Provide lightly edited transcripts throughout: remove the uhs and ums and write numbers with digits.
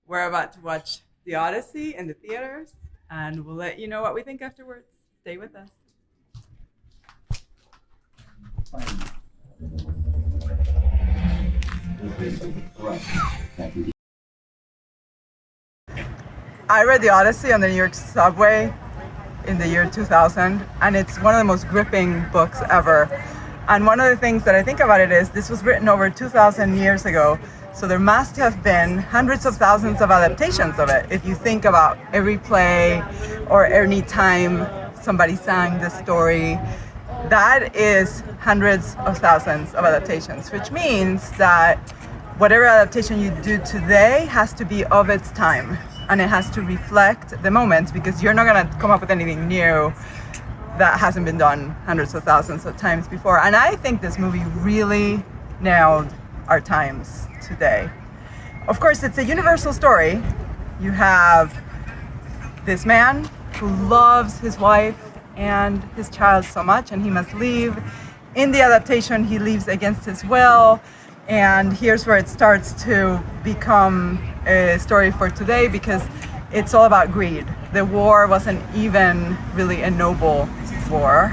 We're about to watch the Odyssey in the theaters, and we'll let you know what we think afterwards. Stay with us. I read the Odyssey on the New York subway in the year 2000, and it's one of the most gripping books ever. And one of the things that I think about it is this was written over 2,000 years ago, so there must have been hundreds of thousands of adaptations of it. If you think about every play or any time somebody sang the story, that is hundreds of thousands of adaptations, which means that whatever adaptation you do today has to be of its time, and it has to reflect the moment, because you're not going to come up with anything new that hasn't been done hundreds of thousands of times before. And I think this movie really nailed our times today. Of course, it's a universal story. You have this man who loves his wife and his child so much, and he must leave. In the adaptation, he leaves against his will, and here's where it starts to become a story for today, because it's all about greed. The war wasn't even really a noble war,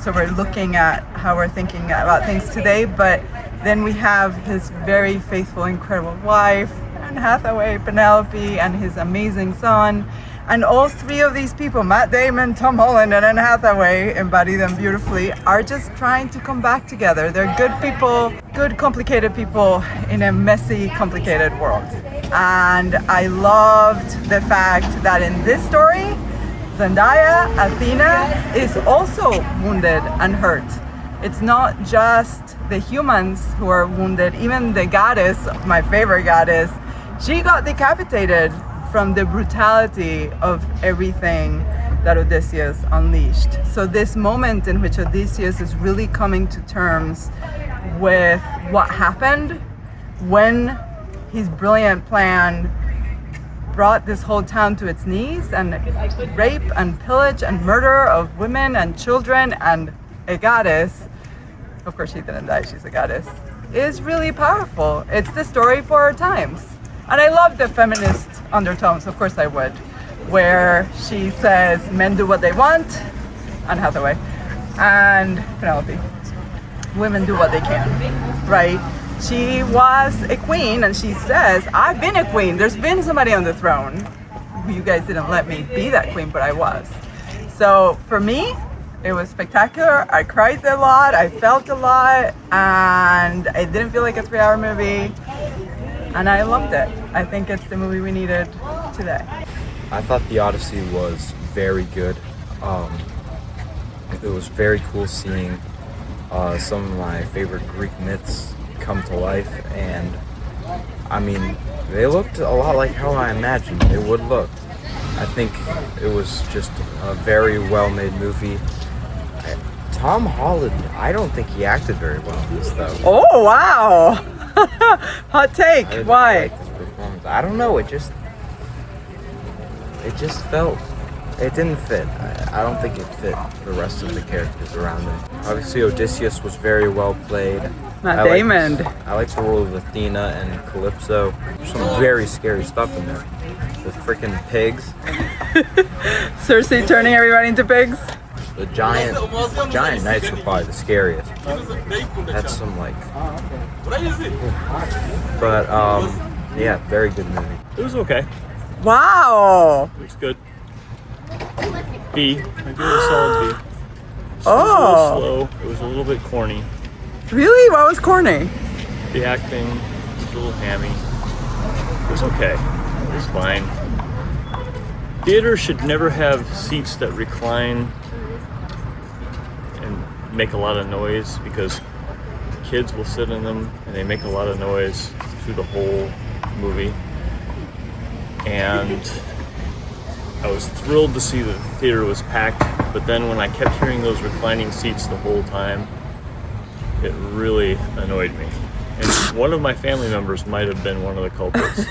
so we're looking at how we're thinking about things today. But then we have his very faithful, incredible wife, and Hathaway, Penelope, and his amazing son. And all three of these people, Matt Damond, Tom Holland, and Anne Hathaway, embody them beautifully, are just trying to come back together. They're good people, good complicated people in a messy, complicated world. And I loved the fact that in this story, Zendaya, Athena, is also wounded and hurt. It's not just the humans who are wounded. Even the goddess, my favorite goddess, she got decapitated from the brutality of everything that Odysseus unleashed. So this moment in which Odysseus is really coming to terms with what happened when his brilliant plan brought this whole town to its knees, and rape and pillage and murder of women and children and a goddess, of course she didn't die, she's a goddess, is really powerful. It's the story for our times. And I love the feminist undertones, of course I would, where she says men do what they want, Anne Hathaway, and Penelope, women do what they can, right? She was a queen, and she says, I've been a queen. There's been somebody on the throne. You guys didn't let me be that queen, but I was. So for me, it was spectacular. I cried a lot, I felt a lot, and it didn't feel like a 3-hour movie. And I loved it. I think it's the movie we needed today. I thought the Odyssey was very good. It was very cool seeing some of my favorite Greek myths come to life, and I mean, they looked a lot like how I imagined they would look. I think it was just a very well-made movie. Tom Holland, I don't think he acted very well in this, though. Oh, wow! Hot take. Why? Like his performance. I don't know. It just felt. It didn't fit. I don't think it fit the rest of the characters around him. Obviously, Odysseus was very well played. Matt Damond. I like the role of Athena and Calypso. There's some very scary stuff in there. The freaking pigs. Circe turning everybody into pigs. The giant knights were probably the scariest. That's some like. But yeah, very good movie. It was okay. Wow. It was good. B. I give it a solid B. It was a little slow. It was a little bit corny. Really? What was corny? The acting was a little hammy. It was okay. It was fine. Theater should never have seats that recline and make a lot of noise, because kids will sit in them and they make a lot of noise through the whole movie. And I was thrilled to see that the theater was packed, but then when I kept hearing those reclining seats the whole time, it really annoyed me. And one of my family members might have been one of the culprits.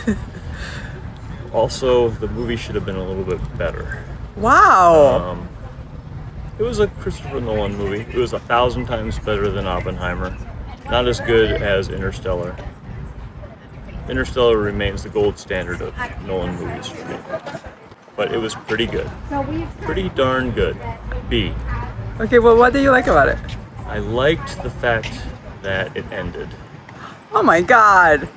Also, the movie should have been a little bit better. Wow. It was a Christopher Nolan movie. It was 1,000 times better than Oppenheimer. Not as good as Interstellar. Interstellar remains the gold standard of Nolan movies for me. But it was pretty good. Pretty darn good. B. Okay, well, what do you like about it? I liked the fact that it ended. Oh my god.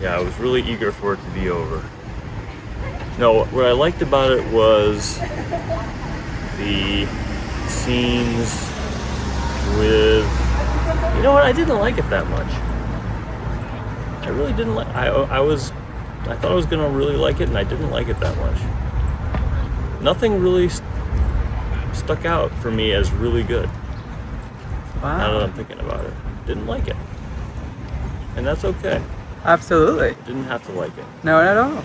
Yeah, I was really eager for it to be over. No, what I liked about it was the scenes with... You know what? I didn't like it that much. I really didn't like... I thought I was gonna really like it, and I didn't like it that much. Nothing really stuck out for me as really good. Wow. Now that I'm thinking about it. Didn't like it. And that's okay. Absolutely. Didn't have to like it. No, not at all.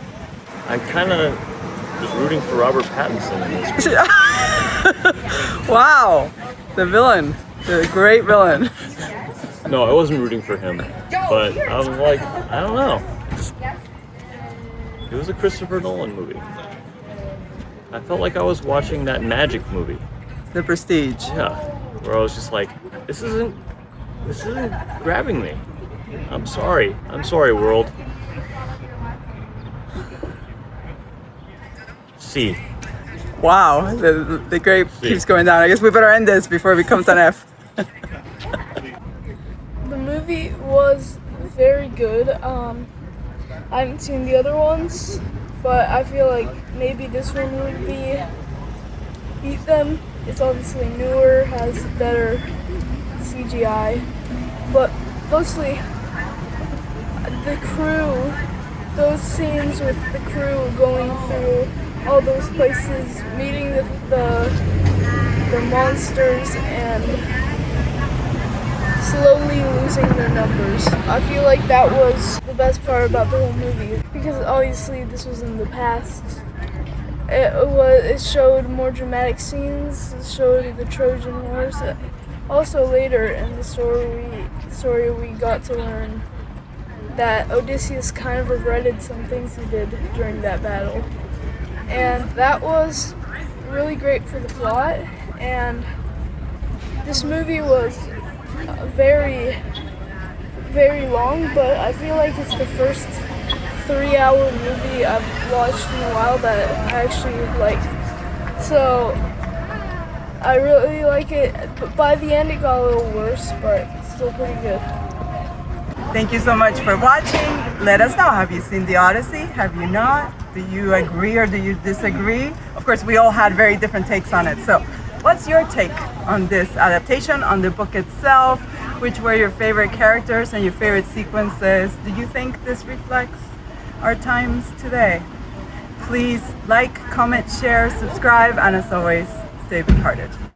I kind of was rooting for Robert Pattinson in this movie. Wow. The villain. The great villain. No, I wasn't rooting for him. But I was like, I don't know. It was a Christopher Nolan movie. I felt like I was watching that Magic movie. The Prestige. Yeah. Where I was just like, this isn't grabbing me. I'm sorry, world. C. Wow. The grape C. keeps going down. I guess we better end this before it becomes an F. The movie was very good. I haven't seen the other ones, but I feel like maybe this one would beat them. It's obviously newer, has better CGI, but mostly the crew, those scenes with the crew going through all those places, meeting the monsters and slowly losing their numbers. I feel like that was the best part about the whole movie, because obviously this was in the past. It showed more dramatic scenes. It showed the Trojan Horse. Also later in the story we got to learn that Odysseus kind of regretted some things he did during that battle. And that was really great for the plot. And this movie was very, very long, but I feel like it's the first 3-hour movie I've watched in a while that I actually like. So I really like it, but by the end it got a little worse, but still pretty good. Thank you so much for watching. Let us know, have you seen the Odyssey? Have you not? Do you agree or do you disagree? Of course, we all had very different takes on it. So what's your take on this adaptation, on the book itself? Which were your favorite characters and your favorite sequences? Do you think this reflects our times today? Please like, comment, share, subscribe, and as always, stay big-hearted.